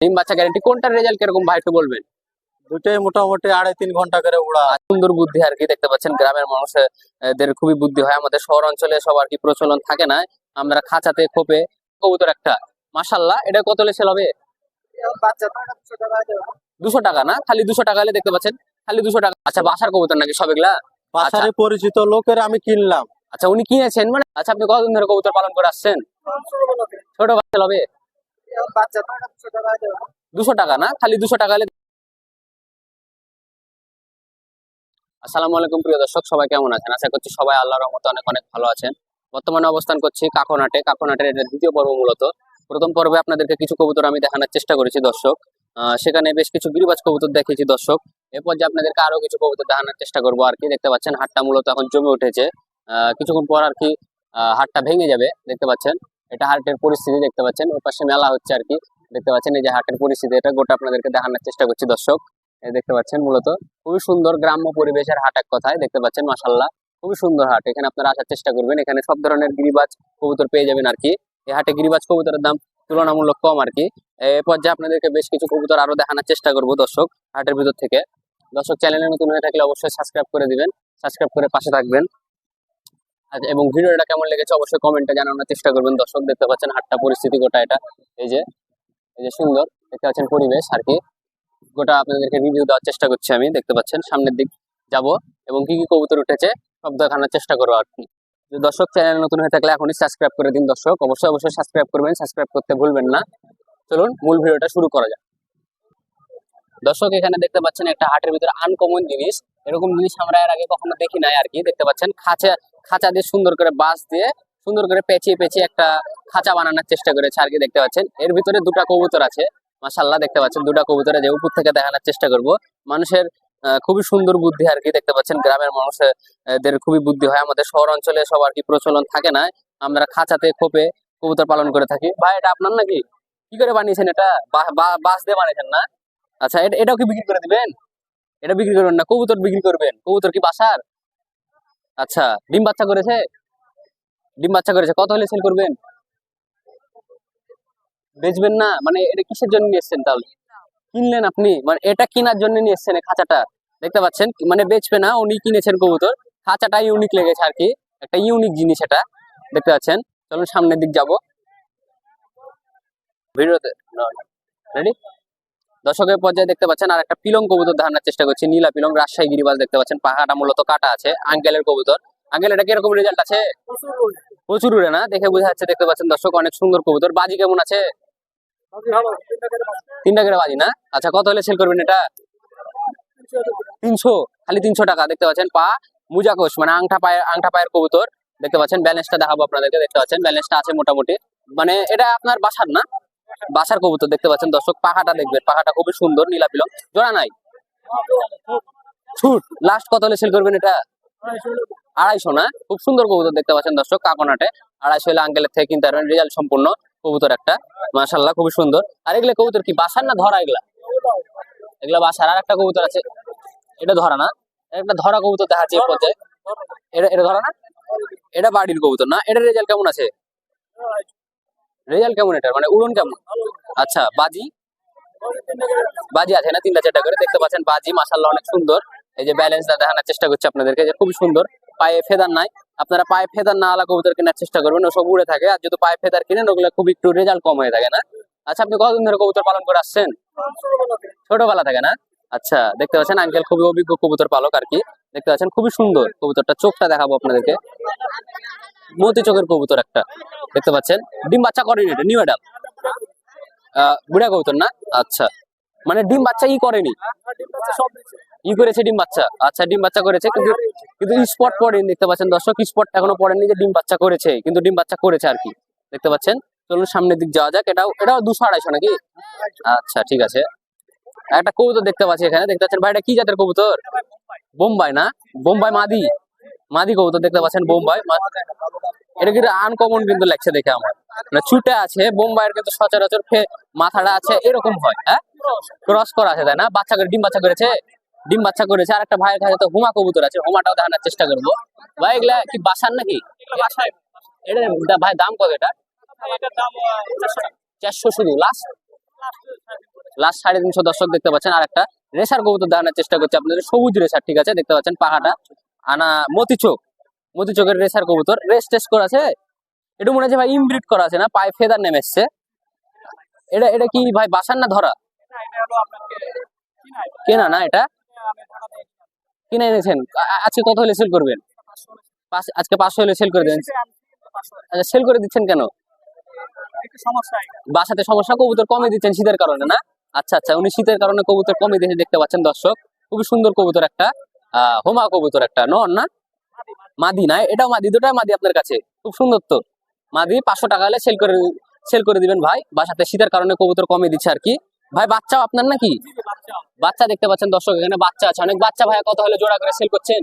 ডিম বাচ্চা গ্যারেন্টি। কোনটার রেজাল্ট কিরকম ভাই একটু বলবেন? দুটোই মোটামুটি 2.5-3 ঘন্টা করে উড়া। সুন্দর বুদ্ধি আর কি, দেখতে পাচ্ছেন গ্রামের মানুষদের খুবই বুদ্ধি হয়, আমাদের শহর অঞ্চলে সব আর কি প্রচলন থাকে না। আমরা খাঁচাতে খোপে কবুতর একটা, মাশাআল্লাহ। এটা কত সেল হবে? 200 টাকা না? খালি 200 টাকা হলে দেখতে পাচ্ছেন, খালি 200 টাকা। আচ্ছা, বাসার কবুতর নাকি সব এগুলা? বাসারে পরিচিত লোকের আমি কিনলাম। আচ্ছা, উনি কিনেছেন মানে? আচ্ছা, আপনি কতদিন ধরে কবুতর পালন করে আসছেন? ছোট বাচ্চা হবে 200 টাকা না? খালি 200 টাকা হলে। আসসালামু আলাইকুম প্রিয় দর্শক, সবাই কেমন আছেন? আশা করছি সবাই আল্লাহর রহমতে অনেক অনেক ভালো আছেন। বর্তমানে অবস্থান করছি কাকনহাটে। কাকনহাটের এটা দ্বিতীয় পর্ব। মূলত প্রথম পর্বে আপনাদেরকে কিছু কবুতর আমি দেখানোর চেষ্টা করেছি দর্শক। সেখানে বেশ কিছু গিরিবাজ কবুতর দেখিয়েছি দর্শক। এরপর যে আপনাদেরকে আরো কিছু কবুতর দেখানোর চেষ্টা করবো আর কি। দেখতে পাচ্ছেন হাটটা মূলত এখন জমে উঠেছে। কিছুক্ষণ পর আর কি হাটটা ভেঙে যাবে, দেখতে পাচ্ছেন। এটা হাটের পরিস্থিতি দেখতে পাচ্ছেন, ওর পাশে মেলা হচ্ছে আর কি। দেখতে পাচ্ছেন এই যে হাটের পরিস্থিতি, এটা গোটা আপনাদেরকে দেখানোর চেষ্টা করছি দর্শক। দেখতে পাচ্ছেন মূলত খুবই সুন্দর গ্রাম্য পরিবেশের হাট এক কথায়। দেখতে পাচ্ছেন মাশাআল্লাহ, খুবই সুন্দর হাট। এখানে আপনারা আসার চেষ্টা করবেন, এখানে সব ধরনের গিরিবাজ কবুতর পেয়ে যাবেন আর কি। এই হাটে গিরিবাজ কবুতরের দাম তুলনামূলক কম আর কি। এরপর যে আপনাদেরকে বেশ কিছু কবুতর আরো দেখানোর চেষ্টা করবো দর্শক হাটের ভিতর থেকে। দর্শক, চ্যানেলে নতুন হয়ে থাকলে অবশ্যই সাবস্ক্রাইব করে দিবেন, সাবস্ক্রাইব করে পাশে থাকবেন। এবং ভিডিওটা কেমন লেগেছে অবশ্যই কমেন্টে জানানোর চেষ্টা করবেন দর্শক। দেখতে পাচ্ছেন হাটটা পরিস্থিতি গোটা এটা, এই যে সুন্দর দেখতে পাচ্ছেন পরিবেশ আর কি। গোটা আপনাদেরকে রিভিউ দেওয়ার চেষ্টা করছি আমি। দেখতে পাচ্ছেন সামনের দিক যাব এবং কি কি কবুতর উঠেছে সব দেখানোর চেষ্টা করবো আর কি। দর্শক, চ্যানেল নতুন হয়ে থাকলে এখনই সাবস্ক্রাইব করে দিন দর্শক, অবশ্যই সাবস্ক্রাইব করবেন, সাবস্ক্রাইব করতে ভুলবেন না। চলুন মূল ভিডিওটা শুরু করা যাক দর্শক। এখানে দেখতে পাচ্ছেন একটা হাটের ভিতরে আনকমন জিনিস, এরকম জিনিস আমরা এর আগে কখনো দেখি নাই আর কি। দেখতে পাচ্ছেন খাঁচা দিয়ে সুন্দর করে বাঁশ দিয়ে সুন্দর করে পেঁচিয়ে একটা খাঁচা বানানোর চেষ্টা করেছে আর কি। দেখতে পাচ্ছেন এর ভিতরে দুটা কবুতর আছে, মাশাআল্লাহ। দেখতে পাচ্ছেন দুটা কবুতরে যে উপর থেকে দেখানোর চেষ্টা করব। মানুষের খুবই সুন্দর বুদ্ধি আর কি। দেখতে পাচ্ছেন গ্রামের মানুষদের খুবই বুদ্ধি হয়, আমাদের শহর অঞ্চলে সব আর কি প্রচলন থাকে না। আমরা খাঁচাতে খোপে কবুতর পালন করে থাকি। ভাই, এটা আপনার নাকি? কি করে বানিয়েছেন এটা? বাঁশ দিয়ে বানিয়েছেন না? আচ্ছা, এটাও কি বিক্রি করে দিবেন? এটা বিক্রি করবেন না, কবুতর বিক্রি করবেন? কবুতর কি বাসার? আচ্ছা, ডিম বাচ্চা করেছে? ডিম বাচ্চা করেছে, কত হলে সেল করবেন? বেচবেন না মানে? এটা কিসের জন্য নিয়ে এসছেন তাহলে? কিনলেন আপনি মানে? এটা কেনার জন্য নিয়ে এসছেন এই খাঁচাটা? দেখতে পাচ্ছেন মানে বেচবে না, উনি কিনেছেন কবুতর। খাঁচাটা ইউনিক লেগেছে আর কি, একটা ইউনিক জিনিস এটা। দেখতে পাচ্ছেন, চলুন সামনের দিক যাব ভিডিওতে। রেডি দর্শকের পর্যায়ে দেখতে পাচ্ছেন আর একটা পিলং কবুতর দেখানোর চেষ্টা করছি, নীলা পিলং রাজশাহী গিরিবাজ। দেখতে পাচ্ছেন পাখাটা মূলত কাটা আছে, আঙ্কেলের কবুতর। আঙ্কেল, এটা কিরকম রেজাল্ট আছে? প্রচুর উড়ে না? দেখে বোঝা যাচ্ছে। দেখতে পাচ্ছেন দর্শক অনেক সুন্দর কবুতর। বাজি কেমন আছে? 3টা করে বাজি না? আচ্ছা, কত হলে সেল করবেন এটা? 300, খালি 300 টাকা। দেখতে পাচ্ছেন পা মুজাকোষ মানে আংটা পায়ের কবুতর। দেখতে পাচ্ছেন ব্যালেন্সটা দেখাবো আপনাদেরকে। দেখতে পাচ্ছেন ব্যালেন্সটা আছে মোটামুটি, মানে এটা আপনার বাসার না? বাসার কবুতর। দেখতে পাচ্ছেন দর্শক পাখাটা দেখবেন, পাখাটা খুবই সুন্দর, নীলা পিলং। জোড়া নাই? ছুট লাস্ট কত হলে সেল করবেন এটা? 250 না? খুব সুন্দর কবুতর। দেখতে পাচ্ছেন দর্শক কাকনহাটে 250 হলে আঙ্কেলের থেকে কিনতে পারবেন। রেজাল্ট সম্পূর্ণ কবুতর একটা, মাশাআল্লাহ, খুবই সুন্দর। আর এগুলা কবুতর কি বাসার না ধরা? এগুলা বাসার। আর একটা কবুতর আছে, এটা ধরা না? একটা ধরা কবুতর দেখাচ্ছি এই পর্যায়ে। এটা ধরা না? এটা বাড়ির কবুতর না? এটার রেজাল্ট কেমন আছে? রেজাল্ট কেমন এটার, মানে উড়ন কেমন? আচ্ছা, বাজি আছে না? 3টা 4টা করে। দেখতে পাচ্ছেন বাজি মাশাআল্লাহ অনেক সুন্দর। এই যে ব্যালেন্সটা দেখানোর চেষ্টা করছি আপনাদেরকে, যে খুবই সুন্দর। পায়ে ফেদার নাই, আপনারা পায়ে ফেদার না আলা কবুতর কেনার চেষ্টা করবেন, ওসব উড়ে থাকে। আর যদি পায়ে ফেদার কিনেন ওগুলো খুব একটু রেজাল্ট কম হয়ে থাকে না? আচ্ছা, আপনি কতদিন ধরে কবুতর পালন করে আসছেন? ছোটবেলা থেকে না? আচ্ছা, দেখতে পাচ্ছেন আঙ্কেল খুবই অভিজ্ঞ কবুতর পালক আর কি। দেখতে পাচ্ছেন খুবই সুন্দর কবুতরটা, চোখটা দেখাবো আপনাদেরকে। মতি চোখের কবুতর একটা। দেখতে পাচ্ছেন ডিম বাচ্চা করেনি, এটা নিউ অ্যাডাল্ট বুড়া কবুতর না? আচ্ছা, মানে ডিম বাচ্চা করেনি? করেছে ডিম বাচ্চা। আচ্ছা, ডিম বাচ্চা করেছে কিন্তু স্পট পড়েনি। দেখতে পাচ্ছেন দর্শক, স্পট এখনো পড়েনি যে ডিম বাচ্চা করেছে, কিন্তু ডিম বাচ্চা করেছে আর কি। দেখতে পাচ্ছেন। চলুন সামনের দিক যাওয়া যাক। এটাও 200-250 নাকি? আচ্ছা, ঠিক আছে। একটা কবুতর দেখতে পাচ্ছি এখানে। দেখতে পাচ্ছেন ভাই, এটা কি জাতের কবুতর? বোম্বাই না? বোম্বাই মাদি কবুতর। দেখতে পাচ্ছেন বোম্বাই। এটা কিন্তু আনকমন কিন্তু লাগছে দেখে আমার, মানে ছুটে আছে। বোম্বাইয়ের কিন্তু সচরাচর মাথাটা আছে এরকম হয়, হ্যাঁ, ক্রস করা আছে, তাই না? বাচ্চা করে ডিম বাচ্চা করেছে, ডিম বাচ্চা করেছে। আর একটা ভাইয়ের কাছে তো হুমা কবুতর আছে, হুমাটাও দেখানোর চেষ্টা করবো। ভাই, এগুলা কি বাসার নাকি? এটা ভাই দাম কত? এটা 400 শুধু লাস্ট? লাস্ট 350 দর্শক দেখতে পাচ্ছেন। আর একটা রেসার কবুতর দেখানোর চেষ্টা করছি আপনাদের, সবুজ রেসার, ঠিক আছে, দেখতে পাচ্ছেন পাখাটা আনা মতিচোকের রেসার কবুতর, রেস টেস্ট করা আছে। এটা মনে হচ্ছে ভাই ইমব্রিড করা আছে না, পায়ে ফেদার নেমে এসছে। এটা এটা কি ভাই বাসার না ধরা? কেনা না, এটা কিনে এনেছেন। আজকে কত হলে সেল করবেন? আজকে 500 হলে সেল করে দেবেন। আচ্ছা, সেল করে দিচ্ছেন কেন? বাসাতে সমস্যা, কবুতর কমে দিচ্ছেন শীতের কারণে না? আচ্ছা আচ্ছা, উনি শীতের কারণে কবুতর কমে দিয়েছে দেখতে পাচ্ছেন দর্শক। খুবই সুন্দর কবুতর একটা, হোমা কবুতর একটা, নর না মাদি না? এটাও মাদি, দুটাই মাদি আপনার কাছে, খুব সুন্দর তো। মাদি 500 টাকা হলে সেল করে দিবেন ভাই। বাসাতে শীতের কারণে কবুতর কমে দিচ্ছে আর কি। ভাই বাচ্চাও আপনার নাকি? বাচ্চা দেখতে পাচ্ছেন দর্শক, এখানে বাচ্চা আছে অনেক। বাচ্চা ভাইয়া কত হলে জোড়া করে সেল করছেন?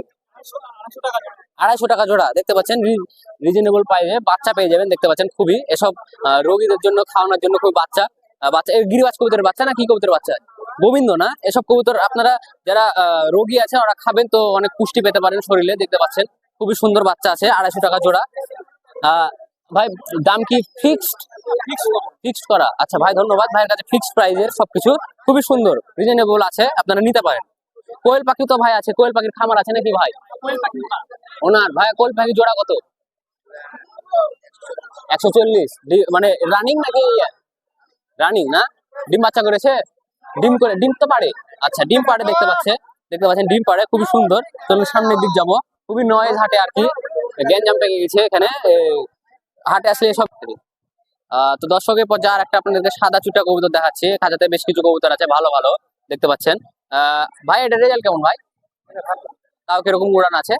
250 টাকা জোড়া দেখতে পাচ্ছেন। রিজনেবল প্রাইসে বাচ্চা পেয়ে যাবেন দেখতে পাচ্ছেন। খুবই এসব রোগীদের জন্য খাওয়ানোর জন্য খুবই বাচ্চা এই গিরিবাজ কবুতরের বাচ্চা না কি কবুতরের বাচ্চা? গোবিন্দ না? এসব কবুতর আপনারা যারা রোগী আছে ওরা খাবেন তো অনেক পুষ্টি পেতে পারেন শরীরে, দেখতে পাচ্ছেন খুবই সুন্দর বাচ্চা আছে। 250 টাকা জোড়া। ভাই দাম কি ফিক্সড করা? আচ্ছা ভাই ধন্যবাদ, ভাইয়ের কাছে ফিক্সড প্রাইসের সবকিছু খুবই সুন্দর, রিজনেবল আছে, আপনারা নিতে পারেন। কোয়েল পাখি তো ভাই আছে, কোয়েল পাখির খামার আছে নাকি ভাই? ওনার ভাই কোয়েল পাখি জোড়া কত? 140 মানে রানিং নাকি? রানিং না? ডিম বাচ্চা করেছে? ডিম তো পারে? আচ্ছা ডিম পারে দেখতে পাচ্ছেন ডিম পারে, খুবই সুন্দর। চলুন সামনের দিক যাবো। খুবই নয়েজ হাটে আর কি, গ্যাঞ্জাম পেয়ে গেছে এখানে হাটে আসলে সব। তো দর্শকের পর যার একটা আপনাদেরকে সাদা চুটা কবুতর দেখাচ্ছি, খাঁচাতে বেশ কিছু কবুতর আছে ভালো ভালো দেখতে পাচ্ছেন। ভাই এটা রেজাল্ট কেমন ভাই? তাও কিরকম উড়ান আছে?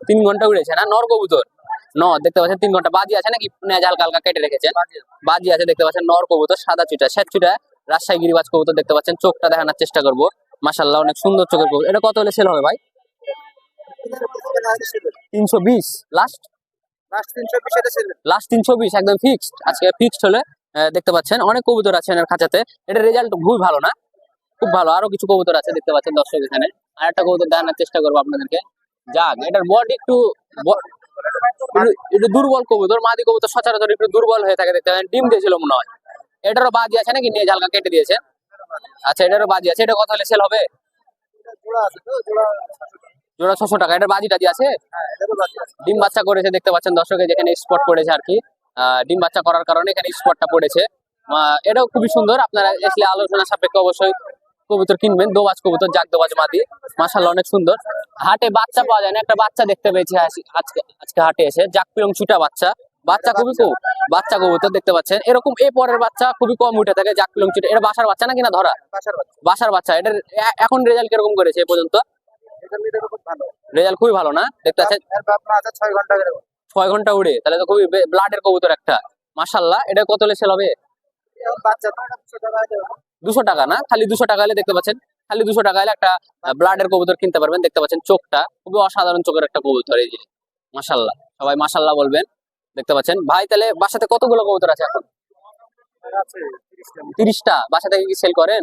3 ঘন্টা উড়েছে না? নর কবুতর দেখতে পাচ্ছেন 3 ঘন্টা। বাজি আছে নাকি? হালকা হালকা কেটে রেখেছেন, বাজি আছে দেখতে পাচ্ছেন। নর কবুতর সাদা চুটা, শ্বেত চুটা, রাজশাহী গিরিবাজ কবুতর দেখতে পাচ্ছেন। চোখটা দেখানোর চেষ্টা করবো, মাশাআল্লাহ অনেক সুন্দর চোখের কবুতর। এটা কত হলে সেল হবে ভাই? 320 লাস্ট 320 একদম ফিক্সড। আজকে ফিক্সড হলে দেখতে পাচ্ছেন অনেক কবুতর আছে এর খাঁচাতে। এটা রেজাল্ট খুবই ভালো না? খুব ভালো। আরো কিছু কবুতর আছে দেখতে পাচ্ছেন দর্শক এখানে। আর একটা কবুতর দেখানোর চেষ্টা করবো আপনাদেরকে। যাক, এটার বডি একটু দুর্বল কবুতর, মাদি কবুতর সচরাচর একটু দুর্বল হয়ে থাকে দেখতে পাচ্ছেন। ডিম দিয়েছিল মনে হয়। এটারও বাজি আছে নাকি? নিয়ে হালকা কেটে দিয়েছে। আচ্ছা এটারও বাজি আছে। এটা কত হলে সেল হবে? জোড়া 600 টাকা। এটার বাজি টাজি আছে? ডিম বাচ্চা করেছে দেখতে পাচ্ছেন দর্শকে, যেখানে স্পট পড়েছে আর কি। ডিম বাচ্চা করার কারণে এখানে স্পটটা পড়েছে। এটাও খুবই সুন্দর। আপনারা আসলে আলোচনা সাপেক্ষে অবশ্যই কবুতর কিনবেন। দোবাজ কবুতর, জাগ দোবাজ মাদি, মাশাআল্লাহ অনেক সুন্দর। হাটে বাচ্চা পাওয়া যায় না, একটা বাচ্চা দেখতে পেয়েছি আজকে হাটে এসে, জাক পিলং ছুটা বাচ্চা খুবই কম। বাচ্চা কবুতর দেখতে পাচ্ছেন এরকম, এই পরের বাচ্চা খুবই কম উঠে থাকে, জাক পিলং ছুটা। এটা বাসার বাচ্চা নাকি না ধরা? বাসার বাচ্চা। এটার এখন রেজাল্ট কিরকম করেছে এ পর্যন্ত? রেজাল্ট খুবই ভালো না? দেখতে পাচ্ছেন 6 ঘন্টা উড়ে, তাহলে তো খুবই ব্লাডের কবুতর একটা, মাশাআল্লাহ। এটা কত হলে সেল হবে? 200 টাকা না? খালি 200 টাকা হলে দেখতে পাচ্ছেন, খালি 200 টাকা হলে একটা ব্লাডের কবুতর কিনতে পারবেন দেখতে পাচ্ছেন। চোখটা খুবই অসাধারণ চোখের একটা কবুতর, এই যে মাশাআল্লাহ, সবাই মাশাআল্লাহ বলবেন দেখতে পাচ্ছেন। ভাই তাহলে বাসাতে কতগুলো কবুতর আছে এখন? 30টা। বাসা থেকে কি সেল করেন?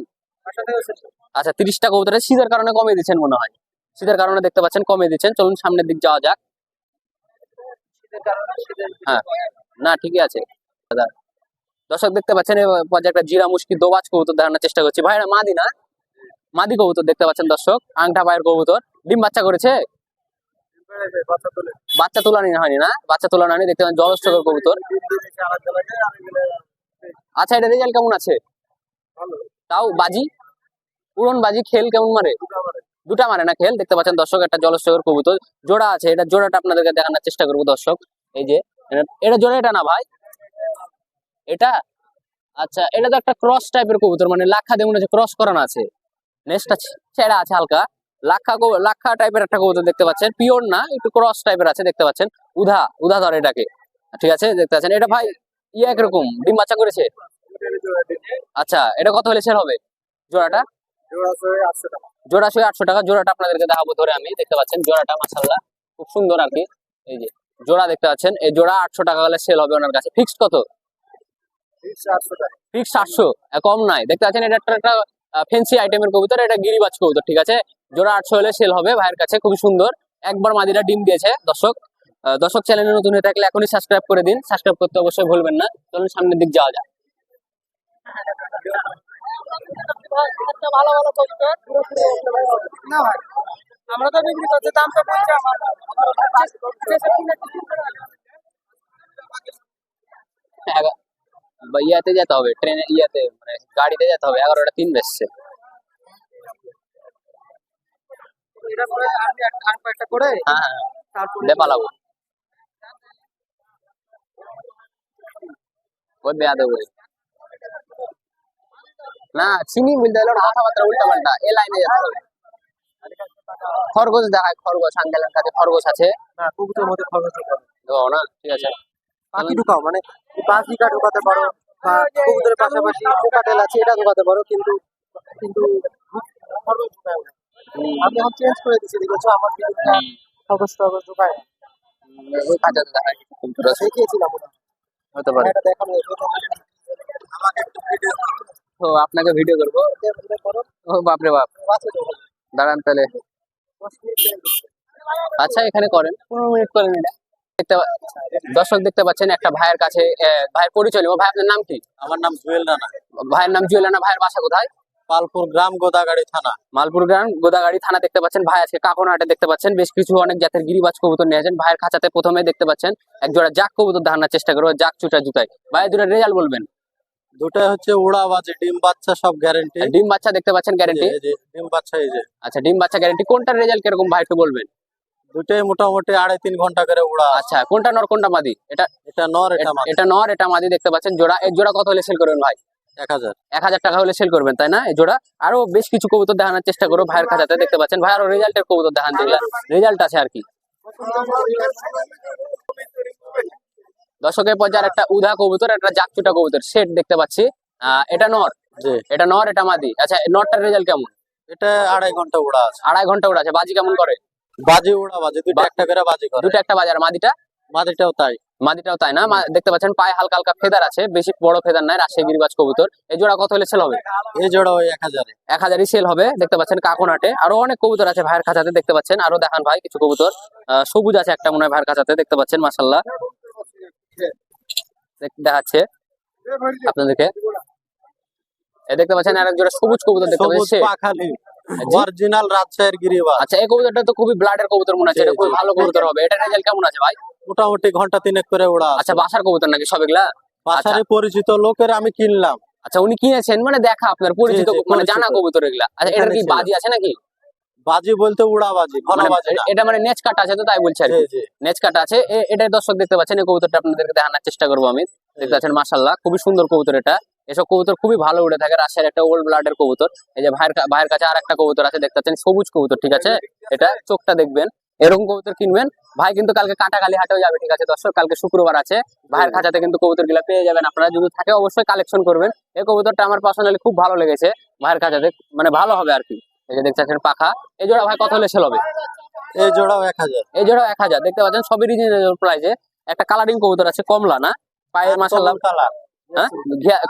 আচ্ছা 30টা কবুতর শীতের কারণে কমে দিচ্ছেন মনে হয়, শীতের কারণে দেখতে পাচ্ছেন কমে দিচ্ছেন। চলুন সামনের দিক যাওয়া যাক। হ্যাঁ না ঠিকই আছে দাদা। দর্শক দেখতে পাচ্ছেন এই পর্যায়ে একটা জিরা মুশকি দোবাজ কবুতর দেখানোর চেষ্টা করছি। ভাই মাদি না? মাদি কবুতর দেখতে পাচ্ছেন দর্শক, আংটা পায়ের কবুতর। ডিম বাচ্চা করেছে? বাচ্চা তোলানি হয়নি না? বাচ্চা তোলানো হয়নি দেখতে পাচ্ছেন, জলস্থকর কবুতর। আচ্ছা এটা রেজাল্ট কেমন আছে? তাও বাজি, উড়ন বাজি, খেল কেমন মারে? দুটা মারে না খেল দেখতে পাচ্ছেন দর্শক। একটা জলস্থকর কবুতর জোড়া আছে, এটা জোড়াটা আপনাদেরকে দেখানোর চেষ্টা করবো দর্শক। এই যে এটা জোড়া, এটা না ভাই? এটা আচ্ছা, এটা তো একটা ক্রস টাইপের কবুতর, মানে লাক্ষা দিয়ে মনে হচ্ছে ক্রস করানো আছে। নেক্সটটা ছেড়া আছে হালকা, লাক্ষা টাইপের একটা কবুতর দেখতে পাচ্ছেন। পিওর না, একটু ক্রস টাইপের আছে দেখতে পাচ্ছেন। উধা ধরে এটাকে, ঠিক আছে দেখতে পাচ্ছেন। এটা ভাই একরকম ডিম বাচ্চা করেছে? আচ্ছা এটা কত হলে সেল হবে জোড়াটা? জোড়া 800 টাকা। জোড়াটা আপনাদেরকে দেখাবো ধরে আমি, দেখতে পাচ্ছেন জোড়াটা মাশাআল্লাহ খুব সুন্দর আর কি। এই যে জোড়া দেখতে পাচ্ছেন, এই জোড়া 800 টাকা হলে সেল হবে ওনার কাছে। ফিক্সড কত? ফিক্সড 800, কম নাই দেখতে পাচ্ছেন। এটা একটা ফ্যান্সি আইটেমের কবুতর, এটা গিরিবাজ কবুতর, ঠিক আছে। জোড়া 800 হলে সেল হবে ভাইয়ের কাছে, খুবই সুন্দর। একবার মাদিরা ডিম দিয়েছে দর্শক চ্যানেলে নতুন হয়ে থাকলে এখনই সাবস্ক্রাইব করে দিন, সাবস্ক্রাইব করতে অবশ্যই ভুলবেন না। চলুন সামনের দিক যাওয়া যাক। ভালো ভালো কবুতর না ভাই, আমরা তো বিক্রি করছি, দাম তো বলছে আমার ইয়াতে যেতে হবে, ট্রেনে ইয়াতে মানে গাড়িতে যেতে হবে, 11টা 3 বেজছে। এটা করে আমি আর কয়েকটা করে হ্যাঁ হ্যাঁ তারপরে দে পালাবো ওই বেয়াদে বলে না, চিনি বলতে গেলে ওর কথাবার্তা উল্টা পাল্টা। এ লাইনে যেতে হবে। খরগোশ দেখায়, খরগোশ আঙ্কেলের কাছে খরগোশ আছে। না কবুতরের মধ্যে খরচ হবে ঢোকাও না, ঠিক আছে। পাখি ঢুকাও, মানে পাখিটা ঢুকাতে পারো বা কবুতরের পাশাপাশি কোকাটেল আছে এটা ঢুকাতে পারো, কিন্তু কিন্তু খরচ ঢুকায় না। আমি এখন চেঞ্জ করে দিচ্ছি, দেখেছো আমার ভিডিওটা অবস্থা ঢুকায় না। ওই কাঁচাতে দেখায় কবুতর আছে, দেখিয়েছিলাম ওটা, হতে পারে। এটা দেখানো হয়েছে। আমাকে একটু ভিডিও তো আপনাকে ভিডিও করবো। করো, ও বাপরে বাপ, আছে তো ভালো। দাঁড়ান তাহলে। 10 মিনিট time দিচ্ছি। আচ্ছা এখানে করেন, 15 মিনিট করেন এটা। দর্শক দেখতে পাচ্ছেন একটা ভাইয়ের কাছে, ভাইয়ের পরিচয় নেবো। ভাই আপনার নাম কি? আমার নাম জুয়েল রানা, ভাইয়ের নাম জুয়েল রানা। ভাইয়ের বাসা কোথায়? পালপুর গ্রাম, গোদাগাড়ি থানা। মালপুর গ্রাম, গোদাগাড়ি থানা। দেখতে পাচ্ছেন ভাই আজকে কাকনহাটে দেখতে পাচ্ছেন বেশ কিছু অনেক জাতের গিরিবাজ কবুতর নিয়ে আছেন। ভাইয়ের খাঁচাতে প্রথমে দেখতে পাচ্ছেন এক জোড়া জাক কবুতর দেখানোর চেষ্টা করবো, জাক চুটা জুতায়। ভাই দুটো রেজাল্ট বলবেন। দুটাই হচ্ছে উড়াবাজি, ডিম বাচ্চা সব গ্যারেন্টি। ডিম বাচ্চা দেখতে পাচ্ছেন গ্যারেন্টি। ডিম বাচ্চা এই যে, আচ্ছা ডিম বাচ্চা গ্যারেন্টি। কোনটার রেজাল্ট কিরকম ভাই একটু বলবেন? দুটাই মোটামুটি 2.5-3 ঘন্টা করে উড়া। আচ্ছা কোনটা নর কোনটা মাদি? এটা এটা নর, এটা মাদি। এটা নর, এটা মাদি। দেখতে পাচ্ছেন জোড়া। এই জোড়া কত হলে সেল করবেন ভাই? 1000। 1000 টাকা হলে সেল করবেন, তাই না? এই জোড়া। আরো বেশ কিছু কবুতর দেখানোর চেষ্টা করবো ভাইয়ের খাঁচাতে। দেখতে পাচ্ছেন ভাই আরো রেজাল্টের কবুতর দেখান, যেগুলা রেজাল্ট আছে আর কি। দর্শকের পর্যায়ে একটা উধা কবুতর, একটা জাকচুটা কবুতর সেট দেখতে পাচ্ছি। এটা নর, জি, এটা নর, এটা মাদি। আচ্ছা নরটার রেজাল্ট কেমন? এটা 2.5 ঘন্টা উড়া আছে। 2.5 ঘন্টা উড়া আছে। বাজি কেমন করে? বাজি উড়াবাজি, দুইটা একটা করে বাজি করে। দুটো একটা বাজার। মাদিটা? মাদিটাও তাই। মাদিটাও তাই না? দেখতে পাচ্ছেন পায়ে হালকা হালকা ফেদার আছে, বেশি বড় ফেদার নাই। রাজশাহী গিরিবাজ কবুতর। এই জোড়া কত হলে সেল হবে? এই জোড়া ওই 1000। 1000ই সেল হবে। দেখতে পাচ্ছেন কাকনহাটে আরো অনেক কবুতর আছে ভাইয়ের খাঁচাতে। দেখতে পাচ্ছেন আরো দেখান ভাই কিছু কবুতর। সবুজ আছে একটা মনে হয় ভাইয়ের খাঁচাতে, দেখতে পাচ্ছেন মাশাআল্লাহ। দেখাচ্ছে আপনাদেরকে। দেখতে পাচ্ছেন আরেক জোড়া সবুজ কবুতর দেখতে সবুজ পাচ্ছেন। পাখালি, অরিজিনাল রাজশাহীর গিরিবাজ। আচ্ছা এই কবুতরটা তো খুবই ব্লাডের কবুতর মনে হচ্ছে, এটা খুবই ভালো কবুতর হবে। এটা রেজাল্ট কেমন আছে ভাই? মোটামুটি ঘন্টা 3 করে উড়া আছে। আচ্ছা বাসার কবুতর নাকি সব এগুলা? বাসারে পরিচিত লোকের আমি কিনলাম। আচ্ছা উনি কিনেছেন মানে দেখা আপনার পরিচিত, জি, মানে পরিচিত। জানা কবুতর এগুলা। আচ্ছা এটা এখানে কি ছিল। বাজি আছে নাকি? বাজি বলতে উড়াবাজি, ঘন মানে বাজি না। এটা মানে নেচ কাটা আছে তো, তাই বলছি আর জি কি। জি, নেচ কাটা আছে। এটাই দর্শক দেখতে পাচ্ছেন। এই কবুতরটা আপনাদেরকে দেখানোর চেষ্টা করবো আমি। দেখতে পাচ্ছেন মাশাআল্লাহ খুবই সুন্দর কবুতর এটা। এসব কবুতর খুবই ভালো উড়ে থাকে। রাজশাহীর একটা ওল্ড ব্লাডের কবুতর। এই যে ভাইয়ের কাছে আর একটা কবুতর আছে, দেখতে পাচ্ছেন সবুজ কবুতর, ঠিক আছে। এটা চোখটা দেখবেন, এরকম কবুতর কিনবেন। ভাই কিন্তু কালকে কাটাকালি হাটেও যাবে, ঠিক আছে দর্শক। কালকে শুক্রবার আছে। ভাইয়ের খাঁচাতে কিন্তু কবুতর গুলা পেয়ে যাবেন আপনারা, যদি থাকে অবশ্যই কালেকশন করবেন। এই কবুতরটা আমার পার্সোনালি খুব ভালো লেগেছে ভাইয়ের খাঁচাতে, মানে ভালো হবে আর কি। এই যে দেখতে পাচ্ছেন পাখা। এই জোড়া ভাই কত হলে সেল হবে? এই জোড়াও 1000। এই জোড়া 1000। দেখতে পাচ্ছেন সবই রিজনেবল প্রাইসে। একটা কালারিং কবুতর আছে কমলা না, পায়ের মাশাআল্লাহ। কালার। হ্যাঁ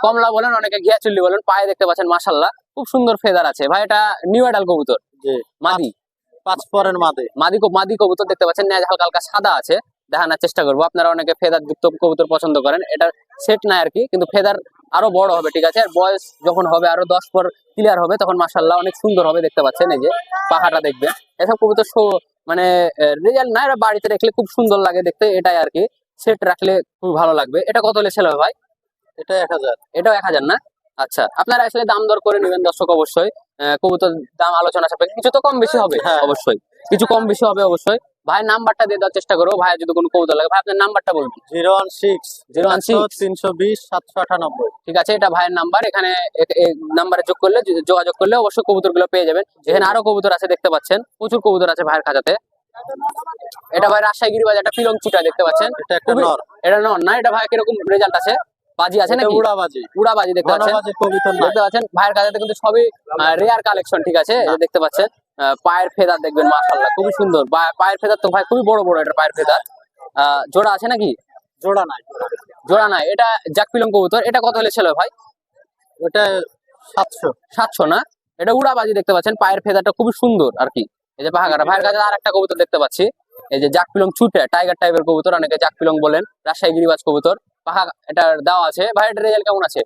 কমলা বলেন, অনেকে ঘিয়া চুল্লি বলেন। পায়ে দেখতে পাচ্ছেন মাশাআল্লাহ খুব সুন্দর ফেদার আছে। ভাই এটা নিউ অ্যাডাল কবুতর, জি, মাদি। 5 পরের মাদে। মাদি কবুতর দেখতে পাচ্ছেন, ন্যাজ হালকা হালকা সাদা আছে। দেখানোর চেষ্টা করবো। আপনারা অনেকে ফেদার যুক্ত কবুতর পছন্দ করেন। এটা সেট নাই আর কি, কিন্তু ফেদার আরো বড় হবে, ঠিক আছে। আর বয়স যখন হবে আরো 10 পর ক্লিয়ার হবে, তখন মাশাআল্লাহ অনেক সুন্দর হবে। দেখতে পাচ্ছেন এই যে পাখাটা দেখবেন। এসব কবুতর মানে রেজাল্ট না, এরা বাড়িতে রাখলে খুব সুন্দর লাগে দেখতে, এটাই আর কি। সেট রাখলে খুব ভালো লাগবে। এটা কত হলে সেল হবে ভাই? এটা 1000। এটাও 1000 না? আচ্ছা আপনারা আসলে দাম দর করে নেবেন দর্শক অবশ্যই। কবুতর দাম আলোচনা সাপেক্ষে কিছু তো কম বেশি হবে, হ্যাঁ। অবশ্যই কিছু কম বেশি হবে অবশ্যই। ভাই নাম্বারটা দিয়ে দেওয়ার চেষ্টা করবো। ভাই যদি কোনো কবুতর লাগে, ভাই আপনার নাম্বারটা বলুন। 016 016 320 798। ঠিক আছে, এটা ভাইয়ের নাম্বার। এখানে এই নাম্বারে যোগাযোগ করলে অবশ্যই কবুতর গুলো পেয়ে যাবেন। এখানে আরো কবুতর আছে, দেখতে পাচ্ছেন প্রচুর কবুতর আছে ভাইয়ের খাঁচাতে। এটা ভাই রাজশাহী গিরিবাজ একটা পিলং চুটা দেখতে পাচ্ছেন। এটা একটা নর। এটা নর না? এটা ভাই কিরকম রেজাল্ট আছে? বাজি আছে এটা নাকি? উড়াবাজি। উড়াবাজি দেখতে পাচ্ছেন। ঘনবাজি কবিতর না। দেখতে পাচ্ছেন ভাইয়ের কাছে কিন্তু সবই রেয়ার কালেকশন, ঠিক আছে। এই যে দেখতে পাচ্ছেন পায়ের ফেদার দেখবেন মাশাআল্লাহ খুবই সুন্দর। পায়ের ফেদার তো ভাই খুবই বড় বড় এটা পায়ের ফেদার। জোড়া আছে নাকি? জোড়া নাই। জোড়া নাই। এটা জাক পিলং কবুতর। এটা কত হলে ছিল ভাই? ওটা 700। 700 না? এটা উড়াবাজি দেখতে পাচ্ছেন। পায়ের ফেদারটা খুবই সুন্দর আর কি। এই যে পাহাড়া। ভাইয়ের কাছে আর একটা কবুতর দেখতে পাচ্ছি, এই যে জাক পিলং চুটে, টাইগার টাইপের কবুতর, অনেকে জাক পিলং বলেন। রাজশাহী গিরিবাজ কবুতর পাখা এটা দেওয়া আছে। ভাই এটা রেজাল্ট কেমন আছে?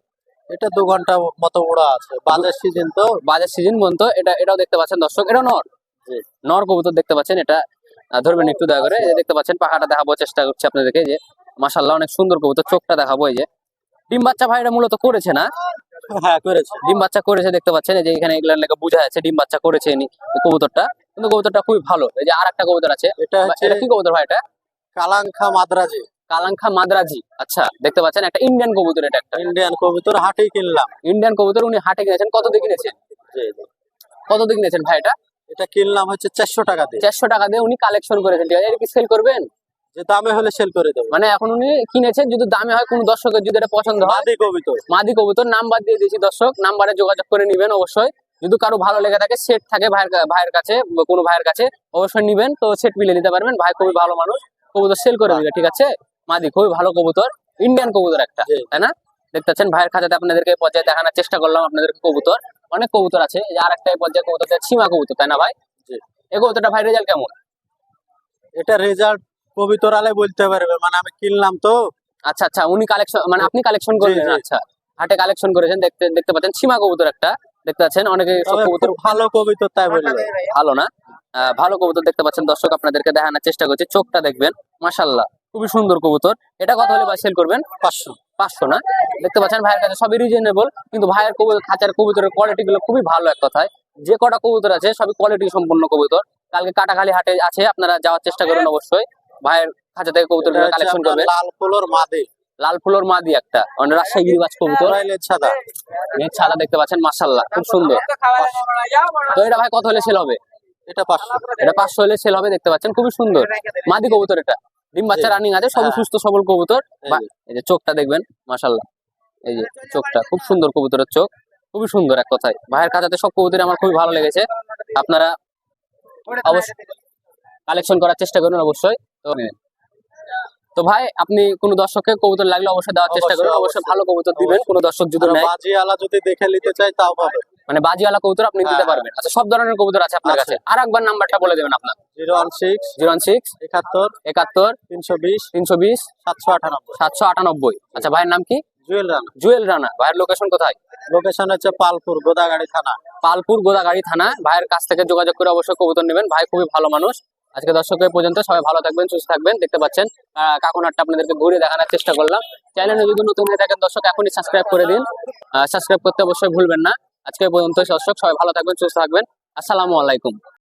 এটা 2 ঘন্টা মতো উড়া আছে, বাজার সিজন তো। বাজার সিজন পর্যন্ত এটাও দেখতে পাচ্ছেন দর্শক, এটা নর। জি। নর কবুতর দেখতে পাচ্ছেন, এটা ধরবেন একটু দয়া করে। এই যে দেখতে পাচ্ছেন পাখাটা দেখাবো চেষ্টা করছি আপনাদেরকে, এই যে মাশাআল্লাহ অনেক সুন্দর কবুতর, চোখটা দেখাবো। এই যে ডিম বাচ্চা ভাই এটা মূলত করেছে না? হ্যাঁ করেছে। ডিম বাচ্চা করেছে দেখতে পাচ্ছেন, এই যে এখানে এগুলা লেখা বোঝা যাচ্ছে ডিম বাচ্চা করেছে ইনি কবুতরটা। কিন্তু কবুতরটা খুবই ভালো। এই যে আর একটা কবুতর আছে, এটা হচ্ছে এটা কি কবুতর ভাই? এটা কালাঙ্খা মাদ্রাজি, কালাঙ্খা মাদ্রাজি। আচ্ছা, দেখতে পাচ্ছেন একটা ইন্ডিয়ান কবুতর, এটা একটা ইন্ডিয়ান কবুতর, হাটেই কিনলাম। ইন্ডিয়ান কবুতর। উনি হাটে কিনেছেন, কত দিয়ে কিনেছেন? জি, জি। কত দিয়ে কিনেছেন ভাই? এটা কিনলাম হচ্ছে 400 টাকা দিয়ে। 400 টাকা দিয়ে উনি কালেকশন করেছেন, ঠিক আছে? এটা কি সেল করবেন? যে দামে হলে সেল করে দেবো। মানে এখন উনি কিনেছেন, যদি দামে হয়, কোনো দর্শকের যদি এটা পছন্দ হয়, মাদি কবুতর। মাদি কবুতর নাম্বার দিয়ে দিয়েছি দর্শক, নাম্বারে যোগাযোগ করে নিবেন অবশ্যই। যদি কারো ভালো লেগে থাকে, সেট থাকে ভাইয়ের কাছে, কোনো ভাইয়ের কাছে, অবশ্যই নিবেন, তো সেট মিলে নিতে পারবেন। ভাই খুবই ভালো মানুষ, কবুতর সেল করে দিবে, ঠিক আছে? মাদি খুবই ভালো কবুতর, ইন্ডিয়ান কবুতর একটা, জি। তাই না? দেখতে পাচ্ছেন ভাইয়ের খাঁচাতে আপনাদেরকে এই পর্যায়ে দেখানোর চেষ্টা করলাম আপনাদেরকে কবুতর। অনেক কবুতর আছে, এই যে আরেকটা এই পর্যায়ে কবুতর, সীমা কবুতর, তাই না ভাই? জি। এই কবুতরটা ভাই রেজাল্ট কেমন? এটা রেজাল্ট কবুতর আলে বলতে পারবে, মানে আমি কিনলাম তো। আচ্ছা আচ্ছা, উনি কালেকশন, মানে আপনি কালেকশন জি, করেছেন? জি। আচ্ছা, হাটে কালেকশন করেছেন, দেখতে পাচ্ছেন সীমা কবুতর একটা, দেখতে পাচ্ছেন। অনেকে সব তবে কবুতর খুব ভালো কবুতর তাই বললো। ভালো না? ভালো কবুতর দেখতে পাচ্ছেন দর্শক, আপনাদেরকে দেখানোর চেষ্টা করছি। চোখটা দেখবেন, মাশাআল্লাহ খুবই সুন্দর কবুতর। এটা কত হলে ভাই সেল করবেন? 500। 500 না? দেখতে পাচ্ছেন ভাইয়ের কাছে সবই রিজনেবল, কিন্তু ভাইয়ের খাঁচার কবুতরের কোয়ালিটি গুলো খুবই ভালো। এক কথায় যে কটা কবুতর আছে সবই কোয়ালিটি সম্পন্ন কবুতর। কালকে কাটাখালী হাটে আছে, আপনারা যাওয়ার চেষ্টা করুন অবশ্যই। ভাইয়ের খাঁচা থেকে কবুতর এটা হচ্ছে কালেকশন আপনার করবেন। লাল পোলোর মাদি, লাল ফুলোর মাদি একটা, মানে রাজশাহী গিরিবাজ কবুতর, রয়্যালের সাদা। নেট ছাড়া দেখতে পাচ্ছেন, মাশাআল্লাহ খুব সুন্দর। তো এটা ভাই কত হলে সেল হবে? এটা 500। এটা 500 হলে সেল হবে, দেখতে পাচ্ছেন খুবই সুন্দর মাদি কবুতর। এটা ডিম বাচ্চা জি। রানিং আছে, সবই হ্যাঁ। সুস্থ সবল কবুতর। এই বা যে। এই যে চোখটা দেখবেন, মাশাআল্লাহ, এই যে চোখটা খুব সুন্দর, কবুতরের চোখ খুবই সুন্দর। এক কথায় ভাইয়ের কাছাতে সব কবুতর আমার খুবই ভালো লেগেছে। আপনারা অবশ্যই কালেকশন করার চেষ্টা করুন অবশ্যই। তো ভাই, আপনি কোন দর্শককে কবুতর লাগলে অবশ্যই দেওয়ার চেষ্টা করুন, অবশ্যই, অবশ্যই অবশ্যই। ভালো কবুতর দিবেন। কোন দর্শক যদি আর নেয়, বাজিওয়ালা যদি দেখে নিতে চাই তাও পাবে। মানে বাজিওয়ালা কবুতর আপনি দিতে হ্যাঁ। পারবেন। আচ্ছা, সব ধরনের কবুতর আছে আপনার আছে। কাছে? আর একবার নাম্বারটা বলে দেবেন আপনার। 016 016 71 71 320 320 798। 798। আচ্ছা, ভাইয়ের নাম কি? জুয়েল রানা। জুয়েল রানা। ভাইয়ের লোকেশন কোথায়? লোকেশন হচ্ছে পালপুর, গোদাগাড়ি থানা। পালপুর গোদাগাড়ি থানা। ভাইয়ের কাছ থেকে যোগাযোগ করে অবশ্যই কবুতর নেবেন, ভাই খুবই ভালো মানুষ। আজকে দর্শকের পর্যন্ত সবাই ভালো থাকবেন, সুস্থ থাকবেন। দেখতে পাচ্ছেন কাকুনহাটটা আপনাদেরকে ঘুরে দেখানোর চেষ্টা করলাম। চ্যানেলে যদি নতুন হয়ে থাকেন দর্শক, এখনই সাবস্ক্রাইব করে দিন। সাবস্ক্রাইব করতে অবশ্যই ভুলবেন না। আজকে পর্যন্ত দর্শক, সবাই ভালো থাকবেন, সুস্থ থাকবেন। আসসালামু আলাইকুম।